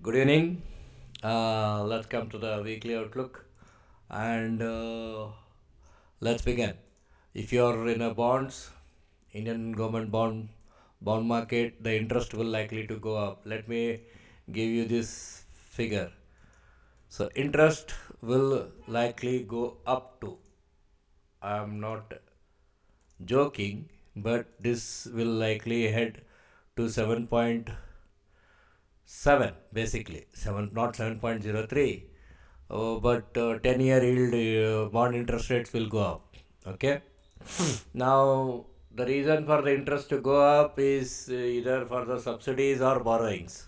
Good evening. Let's come to the weekly outlook and let's begin. If you're in a bonds, Indian government bond market, the interest will likely to go up. Let me give you this figure. So interest will likely go up to. I'm not joking, but this will likely head to 7.7 basically 7, not 7.03. But 10-year yield bond interest rates will go up. Okay. Now the reason for the interest to go up is either for the subsidies or borrowings.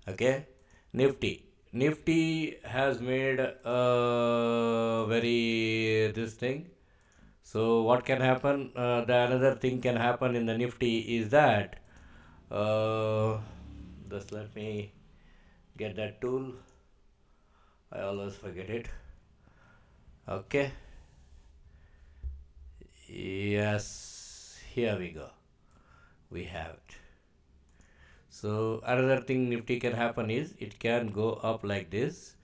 Okay. Nifty has made very this thing. So what can happen? The another thing can happen in the Nifty is that uh, just let me get that tool. I always forget it. Okay. Yes, here we go. We have it. So another thing Nifty can happen is it can go up like this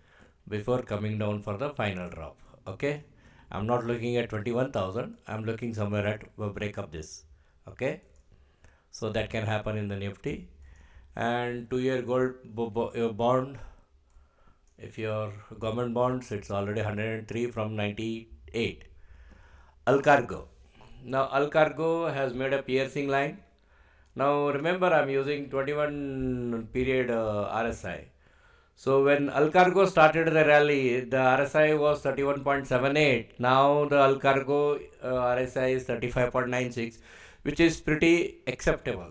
before coming down for the final drop. Okay. I'm not looking at 21,000. I'm looking somewhere at break up this. Okay. So that can happen in the Nifty. And 2-year gold bond, if your government bonds, it's already 103 from 98. Alcargo. Now Alcargo has made a piercing line. Now remember I'm using 21 period RSI. So when Alcargo started the rally, the RSI was 31.78. Now the Alcargo RSI is 35.96, which is pretty acceptable.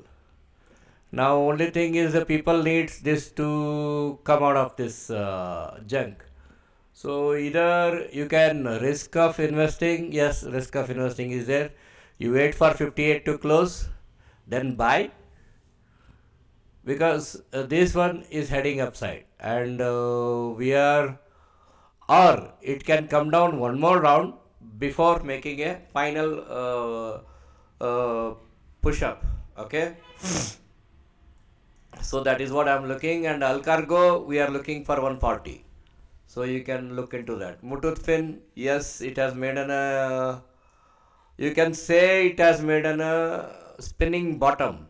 Now only thing is the people needs this to come out of this junk. So either you can risk of investing, yes, risk of investing is there. You wait for 58 to close, then buy, because this one is heading upside and we are, or it can come down one more round before making a final push up. Okay. So that is what I'm looking, and Alcargo we are looking for 140. So you can look into that. Muthoot Fin, yes, it has made an you can say it has made an spinning bottom.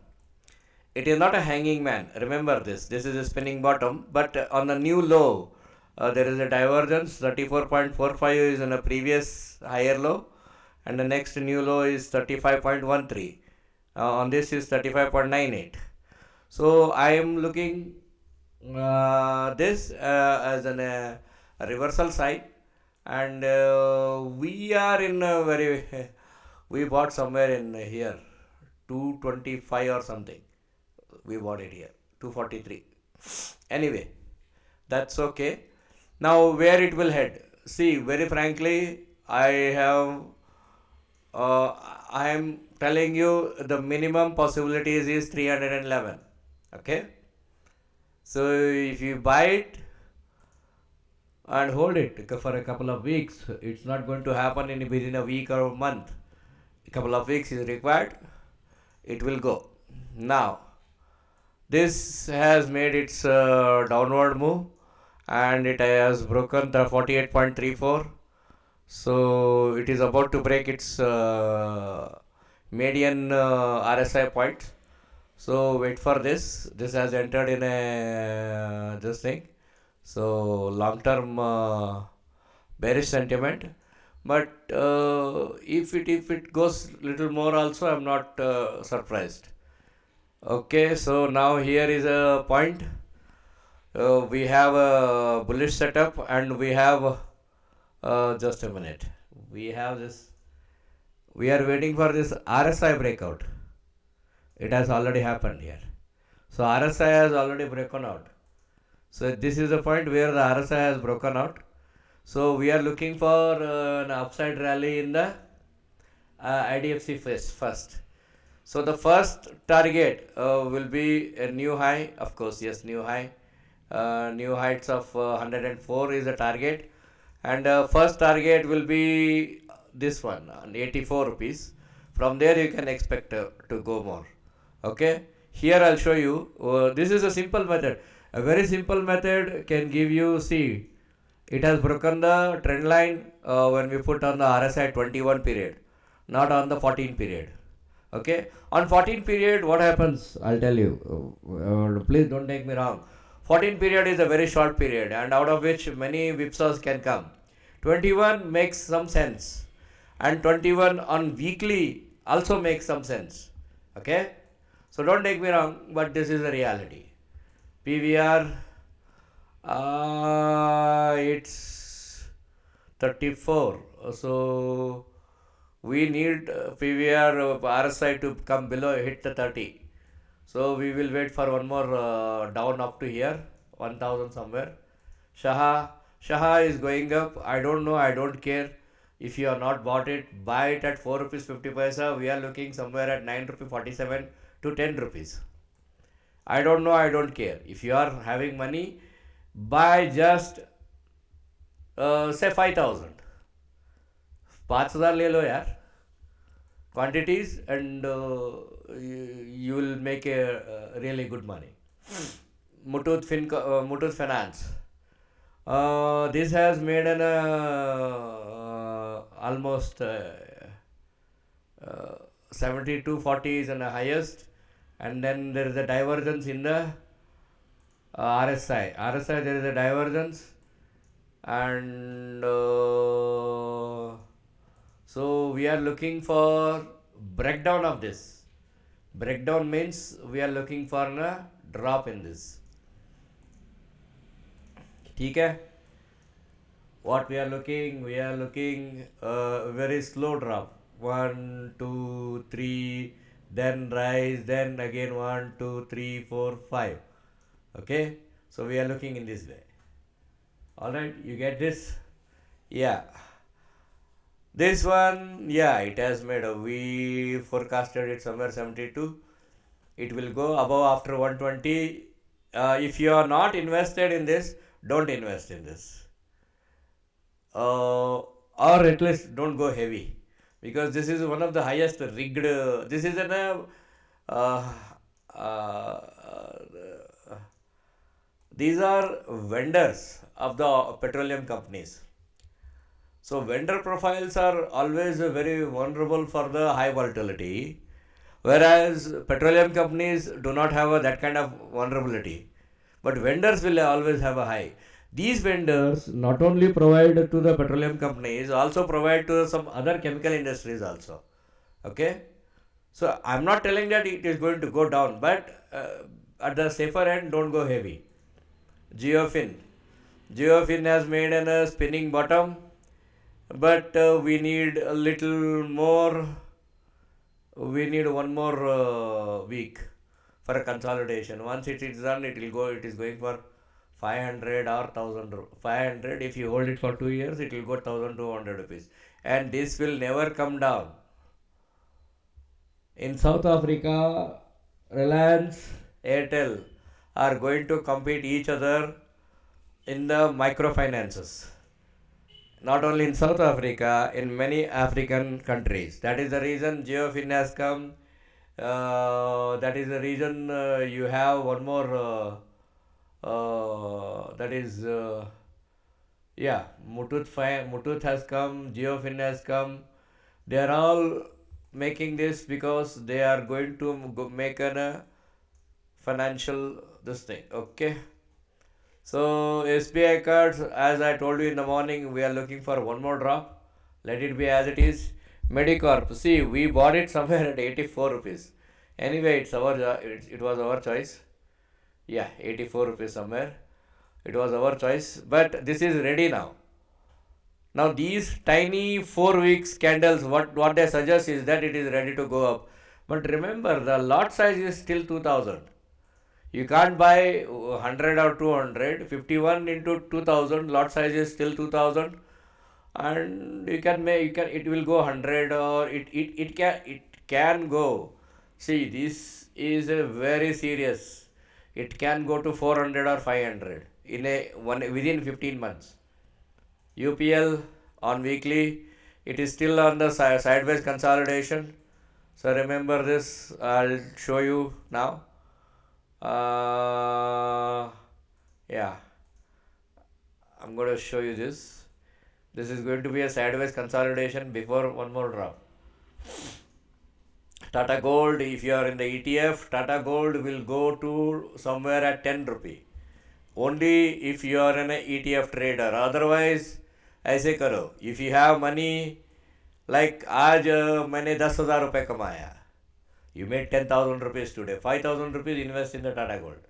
It is not a hanging man. Remember this. This is a spinning bottom, but on the new low, there is a divergence. 34.45 is in a previous higher low, and the next new low is 35.13. On this is 35.98. So I am looking this as a reversal side, and we are in a very we bought somewhere in here 225 or something. We bought it here 243. Anyway, that's okay. Now where it will head? See, very frankly, uh, I am telling you the minimum possibilities is 311. Okay. So if you buy it and hold it for a couple of weeks, it's not going to happen in within a week or a month. A couple of weeks is required. It will go. Now, this has made its downward move and it has broken the 48.34. So it is about to break its median RSI point. So wait for this. This has entered in a this thing. So long term bearish sentiment. But if it goes little more also, I'm not surprised. Okay, so now here is a point. We have a bullish setup and we have just a minute. We have this. We are waiting for this RSI breakout. It has already happened here. So RSI has already broken out. So this is the point where the RSI has broken out. So we are looking for an upside rally in the IDFC first. So the first target will be a new high, of course, yes, new high. New heights of 104 is the target, and first target will be this one, 84 rupees. From there you can expect to go more. Okay, here I'll show you. This is a simple method. A very simple method can give you, see, it has broken the trend line when we put on the RSI 21 period, not on the 14 period. Okay, on 14 period, what happens? I'll tell you. Please don't take me wrong. 14 period is a very short period, and out of which many whipsaws can come. 21 makes some sense, and 21 on weekly also makes some sense. Okay, so don't take me wrong, but this is the reality. PVR, it's 34. So we need PVR RSI to come below, hit the 30. So we will wait for one more down up to here, 1000 somewhere. Shaha is going up. I don't know, I don't care. If you have not bought it, buy it at 4 rupees 50 paisa. We are looking somewhere at 9 rupee 47 to 10 rupees. I don't know, I don't care. If you are having money, buy just say 5000. 5000 ले लो यार. Quantities, and you will make a really good money. Muthoot Finance. This has made an almost 7240 is the highest, and then there is a divergence in the RSI. There is a divergence, and so we are looking for breakdown of this. Breakdown means we are looking for a drop in this. ठीक है? What we are looking very slow drop. 1, 2, 3, then rise, then again 1, 2, 3, 4, 5. Okay? So we are looking in this way. Alright, you get this? Yeah. This one, yeah, it has made we forecasted it somewhere 72. It will go above after 120. If you are not invested in this, don't invest in this. Or at least don't go heavy, because this is one of the highest rigged. This is an these are vendors of the petroleum companies. So vendor profiles are always very vulnerable for the high volatility, whereas petroleum companies do not have that kind of vulnerability. But vendors will always have a high. These vendors not only provide to the petroleum companies, also provide to some other chemical industries also. Okay? So I'm not telling that it is going to go down, but at the safer end, don't go heavy. Geofin has made a spinning bottom, but we need a little more. We need one more week for a consolidation. Once it is done, it will go. It is going for 500 or 1000. 500. If you hold it for 2 years, it will go 1200 rupees, and this will never come down. In South Africa, Reliance, Airtel are going to compete each other in the microfinances. Not only in South Africa, in many African countries. That is the reason Geofin has come. That is the reason you have one more. That is, Muthoot has come, Geofin has come. They are all making this because they are going to make a financial this thing. Okay. So SBI cards, as I told you in the morning, we are looking for one more drop. Let it be as it is. Medicorp, see, we bought it somewhere at 84 rupees. Anyway, it was our choice. Yeah, 84 rupees somewhere. It was our choice. But this is ready now. Now these tiny 4 weeks candles, what they suggest is that it is ready to go up. But remember, the lot size is still 2000. You can't buy 100 or 200. 51 into 2000, lot size is still 2000, and it will go 100, or it can go. See, this is a very serious. It can go to 400 or 500 within 15 months. UPL on weekly, it is still on the sideways consolidation. So remember this. I'll show you now. to show you this. This is going to be a sideways consolidation before one more drop. Tata Gold, if you are in the ETF, Tata Gold will go to somewhere at 10 rupee. Only if you are an ETF trader. Otherwise, ऐसे करो. If you have money, like आज मैंने 10,000 रुपये कमाया. You made 10,000 rupees today. 5,000 rupees invest in the Tata Gold.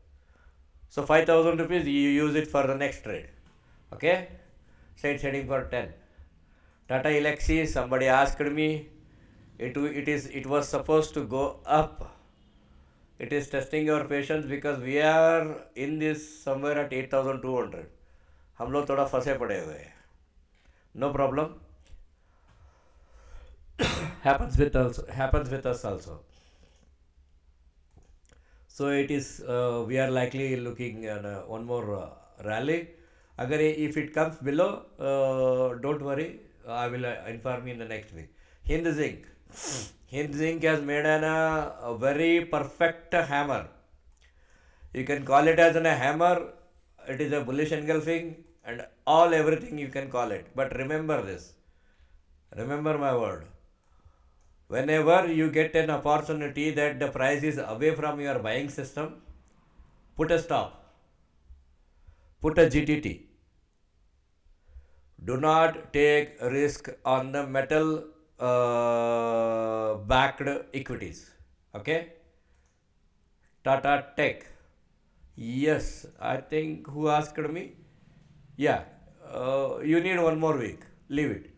So 5,000 rupees you use it for the next trade. Okay? Say it's heading for 10. Tata Elxsi, somebody asked me, it was supposed to go up. It is testing your patience because we are in this somewhere at 8,200. हम लोग थोड़ा फंसे पड़े हुए हैं. No problem. happens with us also. So it is we are likely looking at one more rally. If it comes below, don't worry. I will inform you in the next week. Hind Zinc. Hind Zinc has made a very perfect hammer. You can call it as a hammer. It is a bullish engulfing and everything you can call it. But remember this. Remember my word. Whenever you get an opportunity that the price is away from your buying system, put a stop. Put a GTT. Do not take risk on the metal backed equities. Okay? Tata Tech. Yes, I think who asked me? Yeah, you need one more week. Leave it.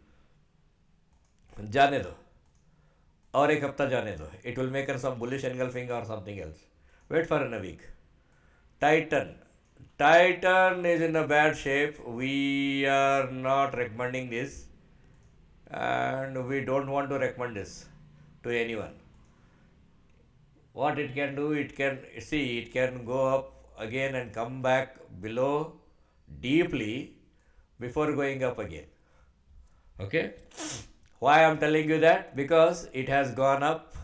जाने दो. और एक हफ्ता जाने दो. It will make some bullish engulfing or something else. Wait for a week. Titan. Titan is in a bad shape. We are not recommending this. And we don't want to recommend this to anyone. What it can do, it can go up again and come back below deeply before going up again. Okay? Why I am telling you that? Because it has gone up,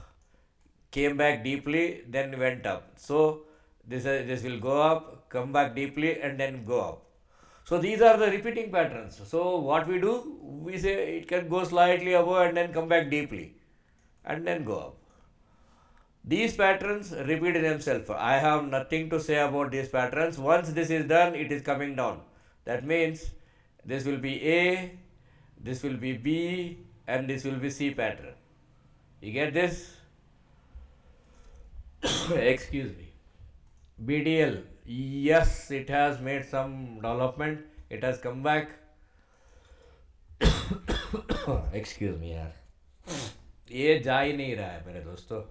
came back deeply, then went up. So this will go up, come back deeply, and then go up. So these are the repeating patterns. So what we do, we say it can go slightly above and then come back deeply, and then go up. These patterns repeat themselves. I have nothing to say about these patterns. Once this is done, it is coming down. That means this will be A, this will be B, and this will be C pattern. You get this? Excuse me. BDL. Yes, it has made some development. It has come back. Excuse me यार. ये जा ही नहीं रहा है मेरे दोस्तों.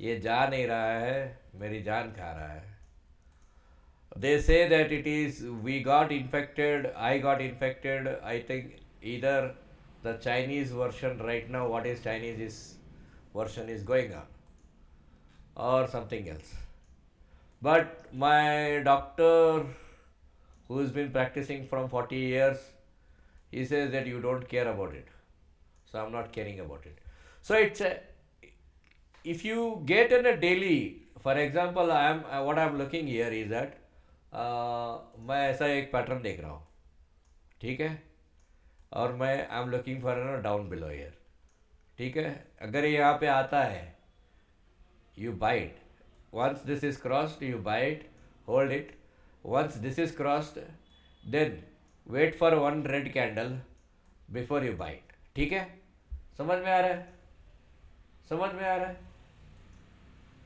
ये जा नहीं रहा है, मेरी जान खा रहा है. They say that we got infected, I got infected. I think either the Chinese version right now, what is Chinese version is going on, or something else. But my doctor, who's been practicing from 40 years, he says that you don't care about it. So I'm not caring about it. So if you get in a daily, for example, what I'm looking here is that मैं ऐसा एक pattern देख रहा हूँ, ठीक है, और मैं I am looking for down below year, ठीक है. अगर यहाँ पे आता है, you buy it. Once this is crossed, you buy it, hold it. Once this is crossed, then wait for one red candle before you buy it. ठीक है? समझ में आ रहा है? समझ में आ रहा है?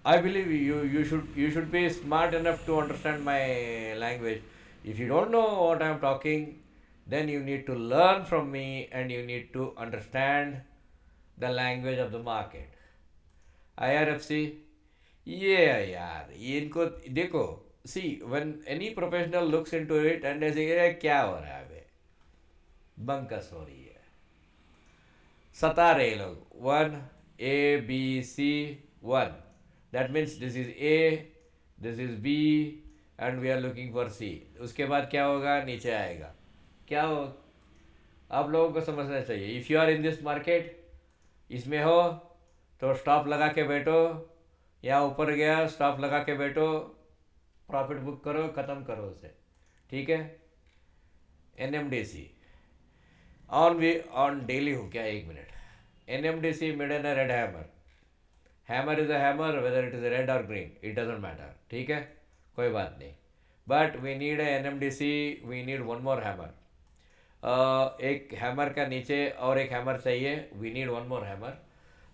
I believe you should be smart enough to understand my language. If you don't know what I am talking, then you need to learn from me and you need to understand the language of the market. IRFC, yeah यार, ये इनको देखो. See, when any professional looks into it and they say क्या हो रहा है बे, बंकस हो रही है, सता रहे लोग. 1 A B C 1. That means this is A, this is B, and we are looking for C. उसके बाद क्या होगा, नीचे आएगा. क्या हो, आप लोगों को समझना चाहिए. If you are in this market, इसमें हो तो स्टॉप लगा के बैठो. यहाँ ऊपर गया, स्टॉप लगा के बैठो, प्रॉफिट बुक करो, ख़त्म करो उसे. ठीक है, NMDC ऑन डेली हो क्या, एक minute, NMDC made in a red hammer. Hammer is a hammer whether it is red or green, it doesn't matter. ठीक है, कोई बात नहीं, but we need a NMDC, we need one more hammer. एक hammer का नीचे और एक हैमर चाहिए, we need one more hammer.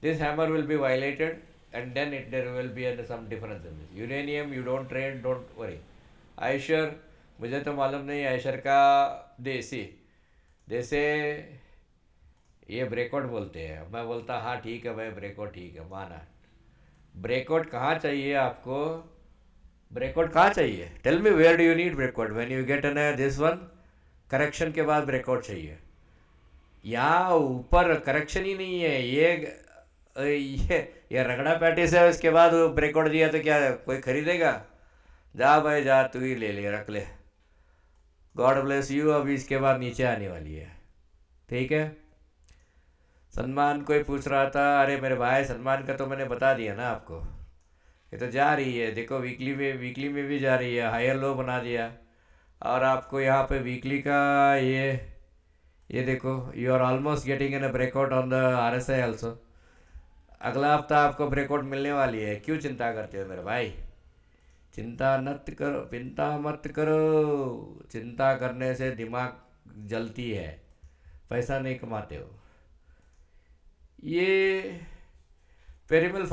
This hammer will be violated and then there will be some difference in this. Uranium you don't trade, don't worry. Eicher मुझे तो मालूम नहीं, आयशर का देसी जैसे ये ब्रेकआउट बोलते हैं, मैं बोलता हाँ ठीक है भाई ब्रेकआउट ठीक है, माना। ब्रेकआउट कहाँ चाहिए आपको, ब्रेकआउट कहाँ चाहिए, tell me where do you need breakout, when you get an this one correction के बाद ब्रेकआउट चाहिए। यहाँ ऊपर करेक्शन ही नहीं है, ये रगड़ा पैटिस है, उसके बाद ब्रेकआउट दिया तो क्या कोई खरीदेगा? जा भाई जा, तू ही ले ले, रख ले, गॉड ब्लेस यू। अभी इसके बाद नीचे आने वाली है, ठीक है। सलमान कोई पूछ रहा था, अरे मेरे भाई सलमान का तो मैंने बता दिया ना आपको, ये तो जा रही है, देखो वीकली में भी जा रही है, हायर लो बना दिया। और आपको यहाँ पे वीकली का ये देखो, you are almost getting an a breakout on the RSI also. अगला हफ्ता आपको ब्रेकआउट मिलने वाली है, क्यों चिंता करते हो मेरे भाई? चिंता मत करो, चिंता करने से दिमाग जलती है, पैसा नहीं कमाते हो। ये पेरिमल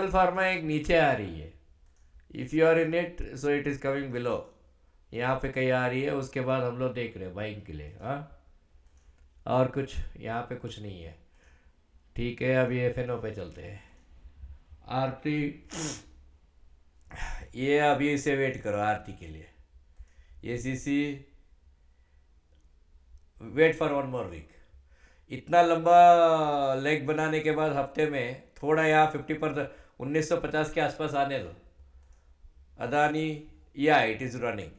फार्मा एक नीचे आ रही है, if you are in it so it is coming below, यहाँ पे कहीं आ रही है, उसके बाद हम लोग देख रहे हैं बाइंग के लिए। हाँ, और कुछ यहाँ पे कुछ नहीं है, ठीक है। अभी FNO पे चलते हैं, आरती, ये अभी इसे वेट करो आरती के लिए, ये CC wait for 1 more week. इतना लंबा लेग बनाने के बाद हफ्ते में थोड़ा यहाँ 50% 1950 के आसपास आने दो। अदानी, या it is running,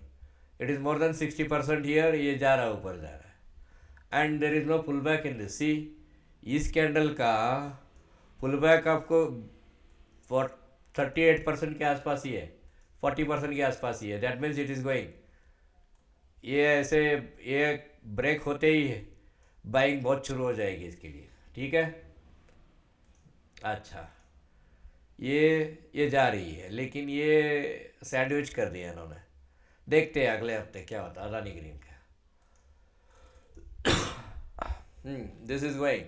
it is more than 60% here, ये जा रहा है, ऊपर जा रहा है, and there is no pull back in this. See, इस कैंडल का पुल बैक आपको 38% के आसपास ही है, 40% के आसपास ही है, that means it is going. ये ऐसे ये ब्रेक होते ही बाइंग बहुत शुरू हो जाएगी इसके लिए, ठीक है। अच्छा, ये जा रही है, लेकिन ये सैंडविच कर दिया इन्होंने, देखते हैं अगले हफ्ते क्या होता है अदानी ग्रीन का। This is going,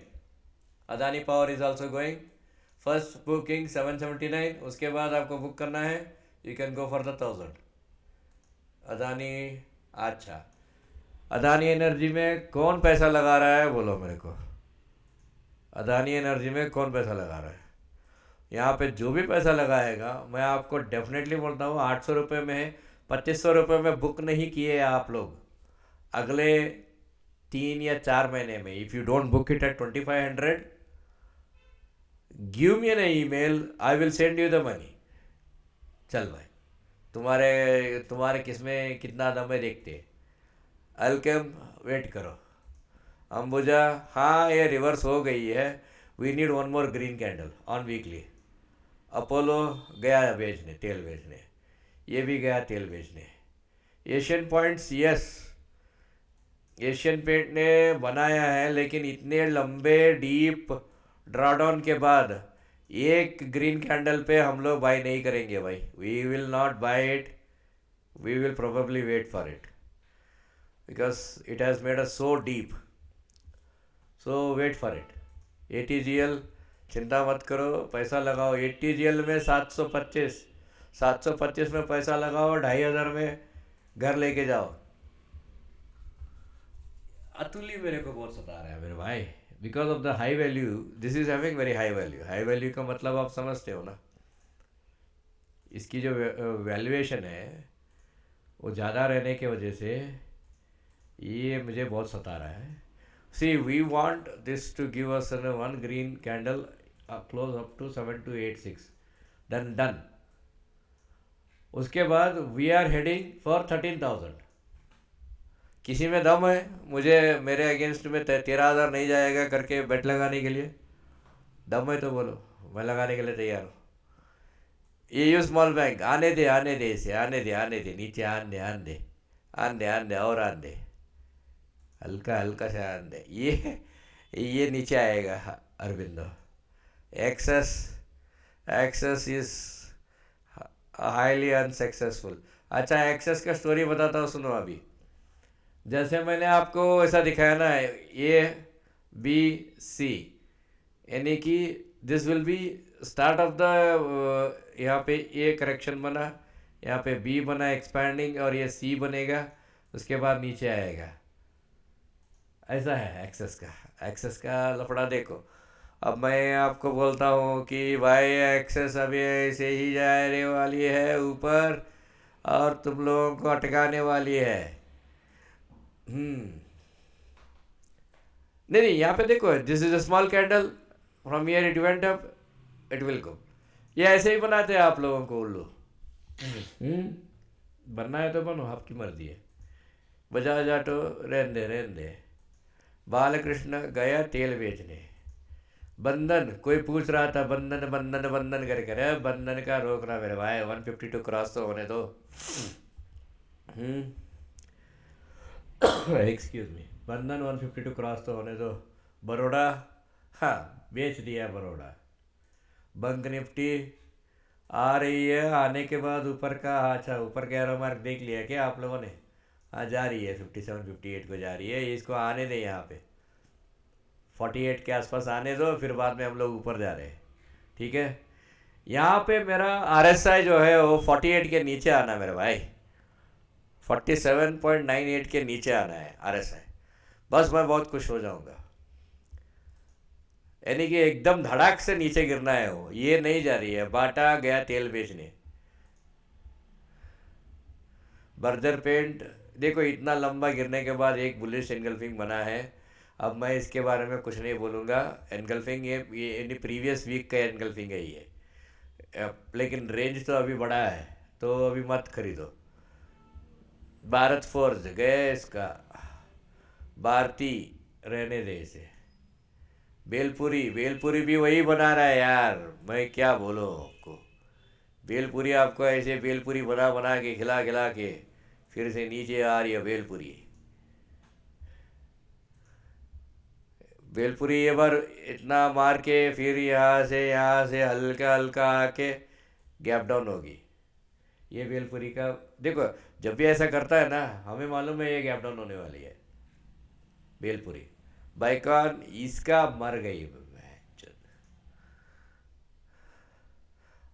Adani power is also going, first booking 779, उसके बाद आपको बुक करना है, you can go for the 1000 Adani. अच्छा, अदानी एनर्जी में कौन पैसा लगा रहा है बोलो मेरे को, अदानी एनर्जी में कौन पैसा लगा रहा है? यहाँ पे जो भी पैसा लगाएगा, मैं आपको डेफिनेटली बोलता हूँ, 800 रुपये में 2500 रुपये में बुक नहीं किए आप लोग अगले 3 या 4 महीने में, if you don't book it at 2500, give me an email, I will send you the money. चल भाई, तुम्हारे किसमें कितना दम है देखते हैं। अल्केम वेट करो, अंबुजा, हाँ ये रिवर्स हो गई है, we need 1 more green candle on weekly. Apollo गया बेचने, तेल बेचने, ये भी गया तेल बेचने। Asian Paints, yes Asian Paint ने बनाया है, लेकिन इतने लंबे डीप ड्रॉडाउन के बाद एक ग्रीन कैंडल पे हम लोग बाय नहीं करेंगे भाई, we will not buy it, we will probably wait for it because it has made us so deep, so wait for it. ATGL, चिंता मत करो, पैसा लगाओ ATGL में 725 में पैसा लगाओ, 2500 में घर लेके जाओ। अतुली मेरे को बहुत सता रहा है मेरे भाई, because of the high value, this is having very high value. High value का मतलब आप समझते हो ना, इसकी जो वैल्यूएशन है वो ज़्यादा रहने की वजह से ये मुझे बहुत सता रहा है। See, we want this to give us one green candle close up to 7286, then done. उसके बाद we are heading for 13,000। किसी में दम है मुझे मेरे अगेंस्ट में 13,000 नहीं जाएगा करके बेट लगाने के लिए? दम है तो बोलो, मैं लगाने के लिए तैयार हूँ। EU स्मॉल बैंक, आने दे इसे, आने दे नीचे, आने दे आंधे आंधे और आंधे, हल्का हल्का से आंधे, ये नीचे आएगा। Aurobindo, access, access is highly unsuccessful. अच्छा, एक्सेस का स्टोरी बताता हूँ, सुनो अभी। जैसे मैंने आपको ऐसा दिखाया ना, ए बी सी, यानी कि this will be start of the, यहाँ पे ए करेक्शन बना, यहाँ पे बी बना एक्सपैंडिंग, और ये सी बनेगा, उसके बाद नीचे आएगा। ऐसा है एक्सेस का। एक्सेस का लफड़ा देखो। अब मैं आपको बोलता हूँ कि भाई एक्सेस अभी ऐसे ही जाने वाली है ऊपर, और तुम लोगों को अटकाने वाली है। हम्म। नहीं नहीं, यहाँ पे देखो, this is a small candle, from here it went up, it will go. ये ऐसे ही बनाते हैं आप लोगों को उल्लू। बनना है तो बनो, आपकी मर्जी है। बजा जाटो, रहने दे रहने दे। बालकृष्ण गया तेल बेचने, बंधन, कोई पूछ रहा था बंधन बंधन बंधन करके, अरे बंधन का रोकना मेरे भाई, 152 क्रॉस तो होने दो। हम्म। एक्सक्यूज मी, बंधन 152 क्रॉस तो होने दो। बरोड़ा, हाँ, बेच दिया बरोड़ा। बैंक निफ्टी आ रही है, आने के बाद ऊपर का, अच्छा ऊपर का एरो मार्क देख लिया क्या आप लोगों ने? हाँ, जा रही है 57-58 को जा रही है, इसको आने दें यहाँ पे, 48 के आसपास आने दो, फिर बाद में हम लोग ऊपर जा रहे हैं। ठीक है, यहाँ पे मेरा RSI जो है वो 48 के नीचे आना मेरे भाई, 47.98 के नीचे आना है RSI, बस मैं बहुत खुश हो जाऊँगा। यानी कि एकदम धड़ाक से नीचे गिरना है, वो ये नहीं जा रही है। बाटा गया तेल बेचने, बर्जर पेंट, देखो इतना लंबा गिरने के बाद एक बुलिश एनगल्फिंग बना है। अब मैं इसके बारे में कुछ नहीं बोलूँगा। एनगल्फिंग ये प्रीवियस वीक का एनगल्फिंग है ये, लेकिन रेंज तो अभी बड़ा है, तो अभी मत खरीदो। भारत फोर्ज गए इसका, भारती, रहने दे इसे। बेलपुरी, बेलपुरी भी वही बना रहा है यार, मैं क्या बोलूँ आपको। बेलपुरी आपको ऐसे बेलपुरी बना बना के खिला खिला के फिर से नीचे आ रही है बेलपुरी। बेलपुरी ये बार इतना मार के फिर यहाँ से हल्का हल्का आके गैप डाउन होगी। ये बेलपुरी का देखो, जब भी ऐसा करता है ना, हमें मालूम है ये गैप डाउन होने वाली है। बेलपुरी, बाइकॉन इसका मर गई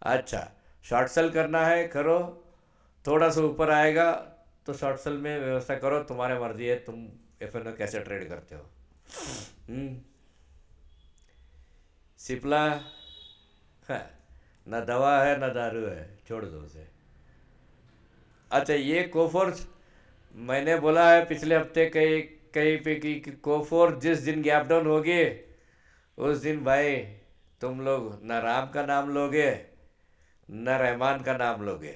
अच्छा, शॉर्ट सेल करना है करो, थोड़ा सा ऊपर आएगा तो शॉर्ट सेल में व्यवस्था करो, तुम्हारे मर्जी है, तुम FNO कैसे ट्रेड करते हो। हम्म। सिप्ला, हाँ, ना दवा है ना दारू है, छोड़ दो उसे। अच्छा, ये कोफोर्स, मैंने बोला है पिछले हफ्ते कहीं कहीं पे कि कोफोर जिस दिन गैप डाउन होगी, उस दिन भाई तुम लोग न राम का नाम लोगे न रहमान का नाम लोगे।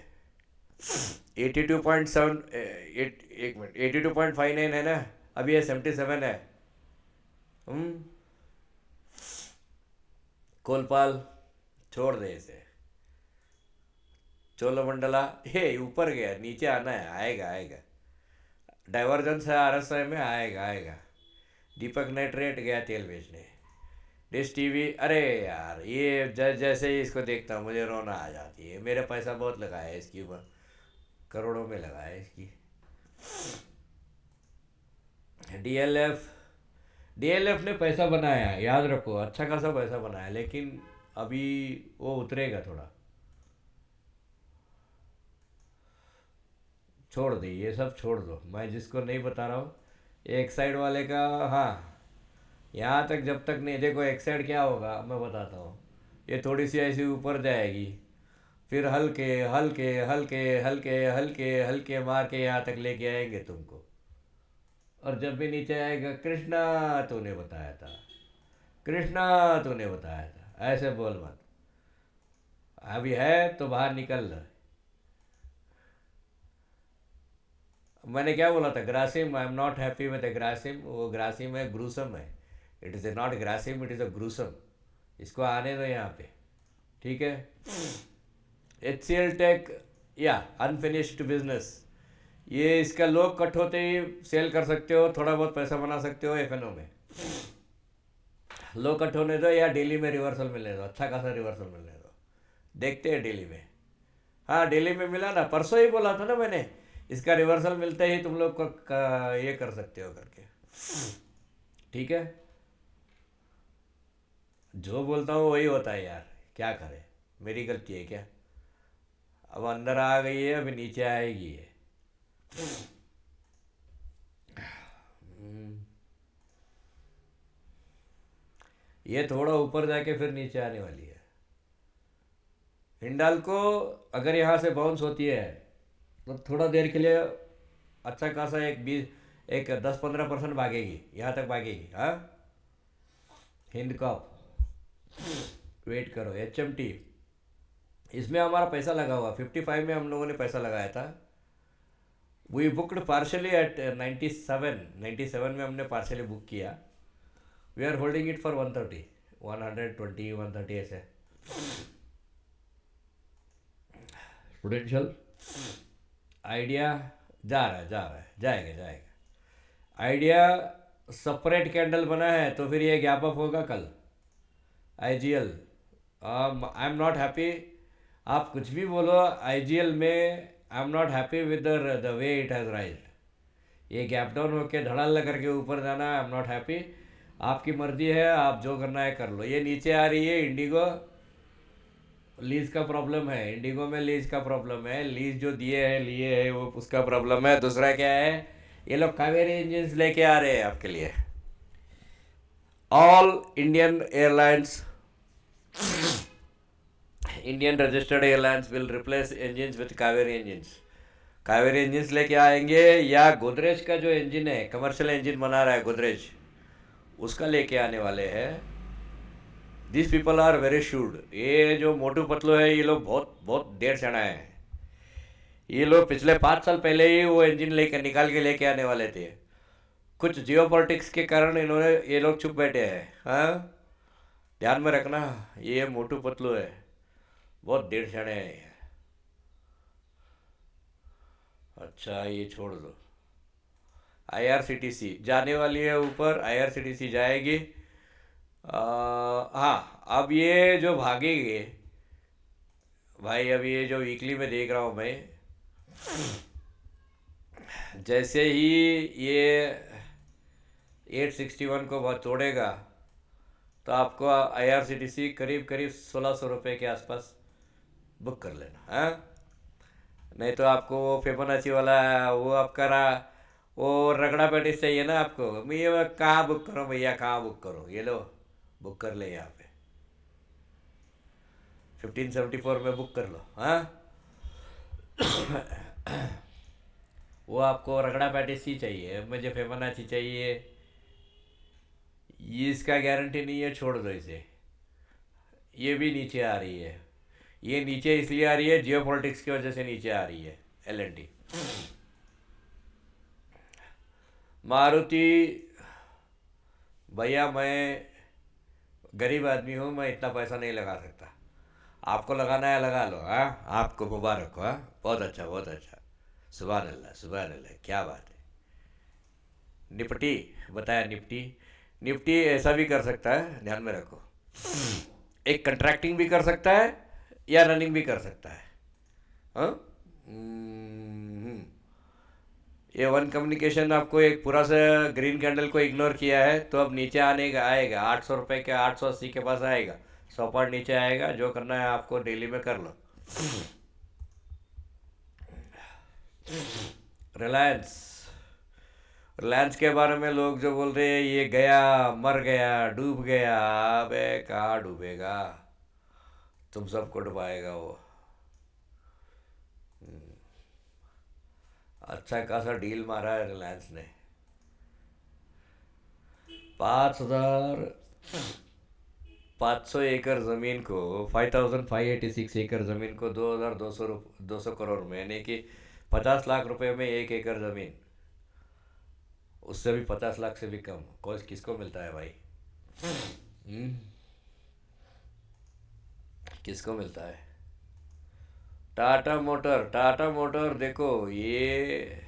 82.7, एक मिनट, 82.59 है ना, अभी ये 77 है। हम्म। कोलपाल, छोड़ दे इसे। चोलामंडला, हे ऊपर गया, नीचे आना है, आएगा आएगा, डाइवर्जेंस है RSI में, आएगा आएगा। दीपक नाइट्रेट गया तेल बेचने। डिश टीवी, अरे यार ये जैसे ही इसको देखता हूँ मुझे रोना आ जाती है, मेरे पैसा बहुत लगा है इसकी ऊपर, करोड़ों में लगा है इसकी। DLF, DLF ने पैसा बनाया है, याद रखो, अच्छा खासा पैसा बनाया है, लेकिन अभी वो उतरेगा थोड़ा। छोड़ दे ये सब, छोड़ दो, मैं जिसको नहीं बता रहा हूँ, एक साइड वाले का। हाँ, यहाँ तक जब तक नहीं, देखो एक साइड क्या होगा मैं बताता हूँ, ये थोड़ी सी ऐसी ऊपर जाएगी, फिर हल्के हल्के हल्के हल्के हल्के हल्के मार के यहाँ तक लेके आएंगे तुमको, और जब भी नीचे आएगा, कृष्णा तूने बताया था, कृष्णा तूने बताया था, ऐसे बोल मत। अभी है तो बाहर निकल। मैंने क्या बोला था, Grasim, I am not happy with Grasim, वो ग्रासिम है, ग्रूसम है। It is not Grasim, it is a gruesome. इसको आने दो यहाँ पे, ठीक है। HCL टेक, या अनफिनिश्ड बिजनेस, ये इसका लो कट होते ही सेल कर सकते हो, थोड़ा बहुत पैसा बना सकते हो एफएनओ में। लो कट होने दो या डेली में रिवर्सल मिलने दो, अच्छा खासा रिवर्सल मिलने दो, देखते हैं डेली में। हाँ डेली में मिला ना, परसों ही बोला था ना मैंने, इसका रिवर्सल मिलते ही तुम लोग को ये कर सकते हो करके। ठीक है, जो बोलता हूँ वही होता है यार, क्या करे, मेरी गलती है क्या? अब अंदर आ गई है, अभी नीचे आएगी ये। ये थोड़ा ऊपर जाके फिर नीचे आने वाली है। हिंडाल्को अगर यहाँ से बाउंस होती है तो थोड़ा देर के लिए अच्छा खासा एक 10-15% भागेगी, यहाँ तक भागेगी। हाँ, हिंद का वेट करो। HMT, इसमें हमारा पैसा लगा हुआ 55 में, हम लोगों ने पैसा लगाया था। वी बुकड पार्शली एट 97 में हमने पार्शली बुक किया। We are holding it for 130, 120, 130 ऐसे। प्रूडेंशियल आइडिया जा रहा है, जाएगा जाएगा। आइडिया सेपरेट कैंडल बना है तो फिर ये गैप अप होगा कल। IGL, I am not happy, आप कुछ भी बोलो, IGL में I am not happy with the way it has राइज्ड। ये गैप डाउन होके धड़ाल करके ऊपर जाना, आई एम नॉट हैप्पी। आपकी मर्जी है, आप जो करना है कर लो। ये नीचे आ रही है, इंडिगो लीज का प्रॉब्लम है, इंडिगो में लीज का प्रॉब्लम है, लीज जो दिए हैं लिए है वो उसका प्रॉब्लम है। दूसरा क्या है, ये लोग कावेरी इंजन लेके आ रहे हैं आपके लिए। All Indian airlines, Indian registered airlines will replace engine with Kaveri engine. Kaveri engine लेके आएंगे, या गोदरेज का जो इंजन है, कमर्शियल इंजन बना रहा है गोदरेज, उसका लेके आने वाले हैं। This people are very shrewd. ये जो मोटू पतलू है, ये लोग बहुत बहुत देर चढ़ा है। ये लोग पिछले 5 साल पहले ही वो इंजन लेकर निकाल के लेके आने वाले थे। कुछ जियो पॉलिटिक्स के कारण इन्होंने, ये लोग चुप बैठे हैं। हाँ, ध्यान में रखना, ये मोटू पतलू है, बहुत देर चढ़े हैं ये। अच्छा, ये छोड़ दो। IRCTC जाने वाली है ऊपर, IRCTC जाएगी। हाँ, अब ये जो भागेंगे भाई, अब ये जो वीकली में देख रहा हूँ मैं, जैसे ही ये 861 को बहुत तोड़ेगा तो आपको IRCTC करीब करीब 1600 रुपये के आसपास बुक कर लेना। हाँ, नहीं तो आपको वो फिबोनाची वाला, वो आपका वो रगड़ा पैटिस चाहिए ना आपको, मैं ये कहाँ बुक करो भैया, कहाँ बुक करो, ये लो बुक कर ले यहाँ पे, 1574 में बुक कर लो। हाँ, वो आपको रगड़ा पैटिस ही चाहिए, मुझे फिबोनाची चाहिए, ये इसका गारंटी नहीं है, छोड़ दो इसे। ये भी नीचे आ रही है, ये नीचे इसलिए आ रही है जियो पॉलिटिक्स की वजह से नीचे आ रही है। LNT, मारुति, भैया मैं गरीब आदमी हूँ, मैं इतना पैसा नहीं लगा सकता। आपको लगाना है लगा लो। हाँ, आपको मुबारक हो। हाँ, बहुत अच्छा बहुत अच्छा, सुभान अल्लाह सुभान अल्लाह, क्या बात है। निपटी, बताया निपटी। निफ्टी ऐसा भी कर सकता है, ध्यान में रखो, एक कंट्रैक्टिंग भी कर सकता है या रनिंग भी कर सकता है। हाँ, ये वन कम्युनिकेशन आपको एक पूरा सा ग्रीन कैंडल को इग्नोर किया है, तो अब नीचे आने का आएगा 800 रुपये के, 880 के पास आएगा, 100 पॉइंट नीचे आएगा। जो करना है आपको डेली में कर लो। रिलायंस, रिलायंस के बारे में लोग जो बोल रहे हैं ये गया, मर गया, डूब गया, अबे कहाँ डूबेगा, तुम सबको डुबाएगा वो। अच्छा खासा डील मारा है रिलायंस ने। 5,500 एकड़ ज़मीन को, 5,586 एकड़ ज़मीन को 2,200 करोड़ में, यानी कि 50 लाख रुपए में 1 एकड़ ज़मीन, उससे भी 50 लाख से भी कम, कौन किसको मिलता है भाई? हम्म, किसको मिलता है? टाटा मोटर, टाटा मोटर देखो, ये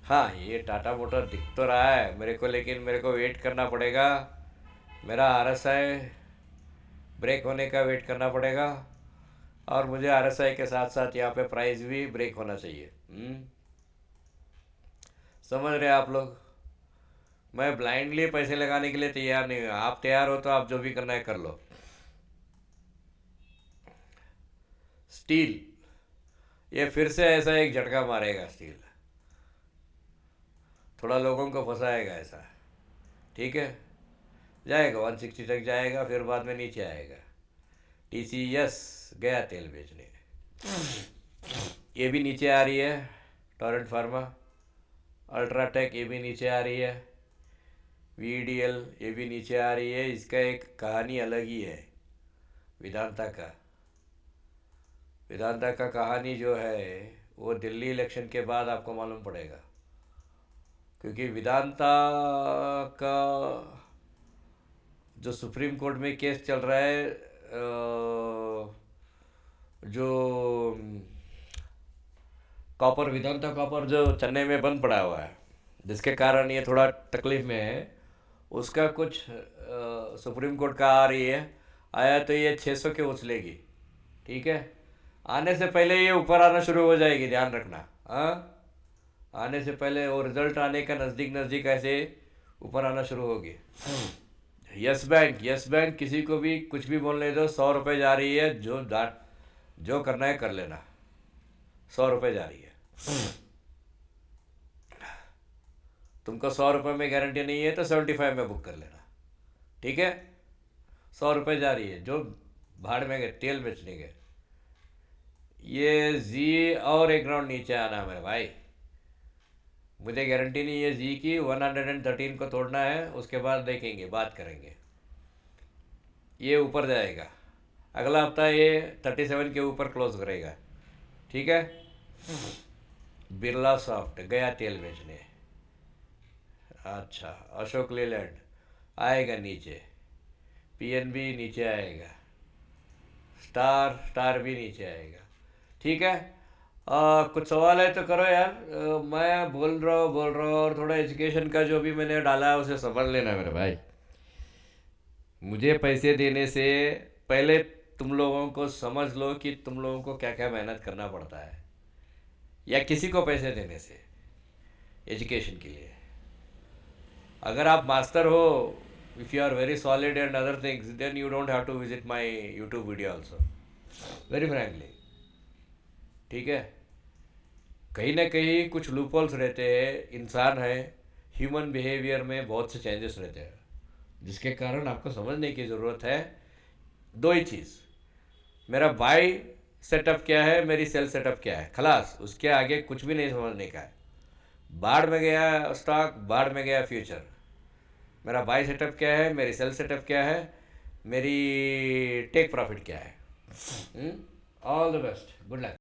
हाँ, ये टाटा मोटर दिख तो रहा है मेरे को, लेकिन मेरे को वेट करना पड़ेगा। मेरा RSI ब्रेक होने का वेट करना पड़ेगा, और मुझे RSI के साथ साथ यहाँ पे प्राइस भी ब्रेक होना चाहिए। समझ रहे आप लोग? मैं ब्लाइंडली पैसे लगाने के लिए तैयार नहीं हूँ। आप तैयार हो तो आप जो भी करना है कर लो। स्टील, ये फिर से ऐसा एक झटका मारेगा स्टील, थोड़ा लोगों को फंसाएगा ऐसा। ठीक है, जाएगा 160 तक जाएगा, फिर बाद में नीचे आएगा। TCS गया तेल बेचने, ये भी नीचे आ रही है। टोरेंट फार्मा, अल्ट्राटेक, ये भी नीचे आ रही है। VDL, ये भी नीचे आ रही है। इसका एक कहानी अलग ही है, वेदांता का। वेदांता का कहानी जो है वो दिल्ली इलेक्शन के बाद आपको मालूम पड़ेगा, क्योंकि वेदांता का जो सुप्रीम कोर्ट में केस चल रहा है, जो कॉपर, वेदांता कॉपर जो चेन्नई में बंद पड़ा हुआ है, जिसके कारण ये थोड़ा तकलीफ में है, उसका कुछ सुप्रीम कोर्ट का आ रही है। आया तो ये 600 के उछलेगी। ठीक है, आने से पहले ये ऊपर आना शुरू हो जाएगी, ध्यान रखना। हाँ, आने से पहले, वो रिजल्ट आने का नज़दीक नज़दीक ऐसे ऊपर आना शुरू होगी। यस बैंक, यस बैंक किसी को भी कुछ भी बोलने दो, 100 रुपये जा रही है। जो करना है कर लेना, 100 रुपये जा रही है। तुमको 100 रुपये में गारंटी नहीं है तो 75 में बुक कर लेना। ठीक है, 100 रुपये जा रही है। जो भाड़ में गए तेल बेचने के, ये जी और एक राउंड नीचे आना है मेरे भाई। मुझे गारंटी नहीं है जी की। 113 को तोड़ना है, उसके बाद देखेंगे, बात करेंगे। ये ऊपर जाएगा, अगला हफ्ता ये 37 के ऊपर क्लोज करेगा। ठीक है, बिरला सॉफ्ट गया तेल बेचने। अच्छा, अशोक लेलैंड आएगा नीचे, PNB नीचे आएगा, स्टार भी नीचे आएगा। ठीक है, कुछ सवाल है तो करो यार। मैं बोल रहा हूँ, और थोड़ा एजुकेशन का जो भी मैंने डाला है उसे समझ लेना मेरे भाई। मुझे पैसे देने से पहले तुम लोगों को समझ लो कि तुम लोगों को क्या क्या मेहनत करना पड़ता है, या किसी को पैसे देने से एजुकेशन के लिए। अगर आप मास्टर हो, if you are very solid and other things, then you don't have to visit my YouTube video also, very frankly. ठीक है, कहीं ना कहीं कुछ लूपहोल्स रहते हैं। इंसान है, ह्यूमन बिहेवियर में बहुत से चेंजेस रहते हैं, जिसके कारण आपको समझने की ज़रूरत है। दो ही चीज़, मेरा बाई सेटअप क्या है, मेरी सेल सेटअप क्या है, खलास। उसके आगे कुछ भी नहीं समझने का है। बाढ़ में गया स्टॉक, बाढ़ में गया फ्यूचर। मेरा बाई सेटअप क्या है, मेरी सेल सेटअप क्या है, मेरी टेक प्रॉफिट क्या है। All the best, good luck.